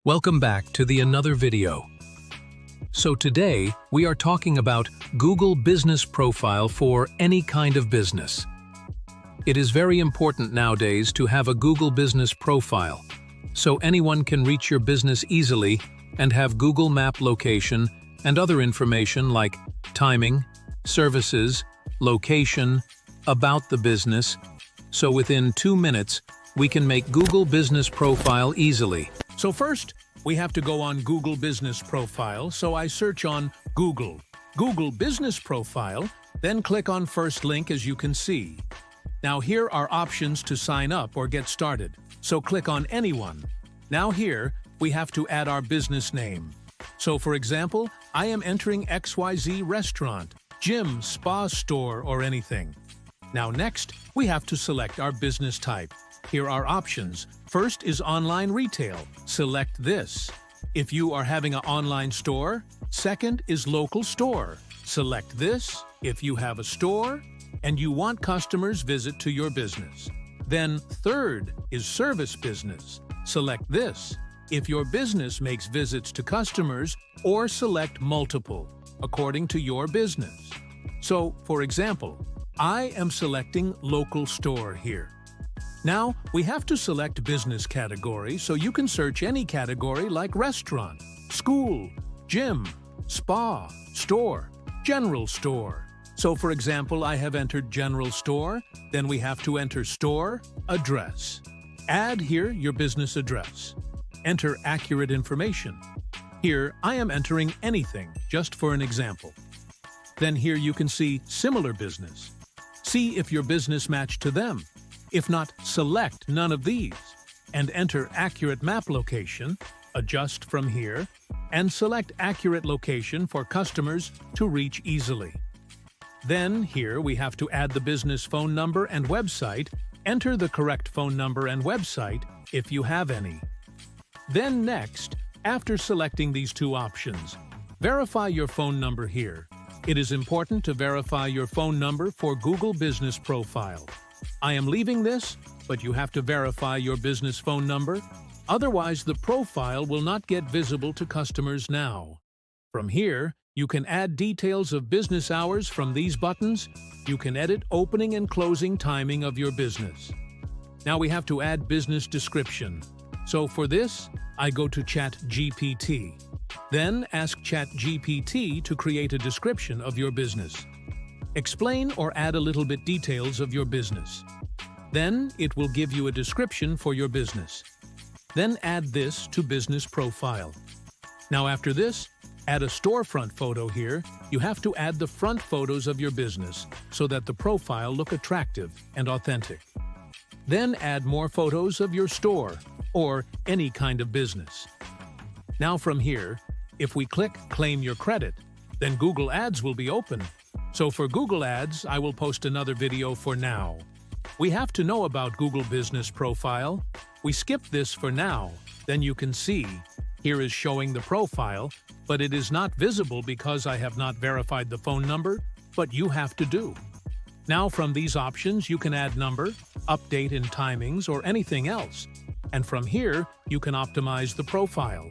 Welcome back to another video. So today, we are talking about Google Business Profile for any kind of business. It is very important nowadays to have a Google Business Profile, so anyone can reach your business easily and have Google Map location and other information like timing, services, location, about the business, so within 2 minutes, we can make Google Business Profile easily. So first, we have to go on Google Business Profile, so I search on Google Business Profile, then click on first link as you can see. Now here are options to sign up or get started, so click on anyone. Now here, we have to add our business name. So for example, I am entering XYZ restaurant, gym, spa store, or anything. Now next, we have to select our business type. Here are options. First is online retail. Select this. If you are having an online store. Second is local store. Select this if you have a store and you want customers visit to your business. Then third is service business. Select this if your business makes visits to customers, or select multiple according to your business. So, for example, I am selecting local store here. Now, we have to select business category, so you can search any category like restaurant, school, gym, spa, store, general store. So for example, I have entered general store, then we have to enter store, address. Add here your business address. Enter accurate information. Here, I am entering anything, just for an example. Then here you can see similar business. See if your business matched to them. If not, select none of these and enter accurate map location, adjust from here, and select accurate location for customers to reach easily. Then here we have to add the business phone number and website, enter the correct phone number and website if you have any. Then next, after selecting these two options, verify your phone number here. It is important to verify your phone number for Google Business Profile. I am leaving this, but you have to verify your business phone number. Otherwise, the profile will not get visible to customers now. From here, you can add details of business hours from these buttons. You can edit opening and closing timing of your business. Now we have to add business description. So for this, I go to ChatGPT. Then ask ChatGPT to create a description of your business. Explain or add a little bit details of your business. Then it will give you a description for your business. Then add this to business profile. Now after this, add a storefront photo here. You have to add the front photos of your business so that the profile look attractive and authentic. Then add more photos of your store or any kind of business. Now from here, if we click Claim Your Credit, then Google Ads will be open. So for Google Ads, I will post another video for now. We have to know about Google Business Profile. We skip this for now. Then you can see, here is showing the profile, but it is not visible because I have not verified the phone number, but you have to do. Now from these options, you can add number, update in timings, or anything else. And from here, you can optimize the profile.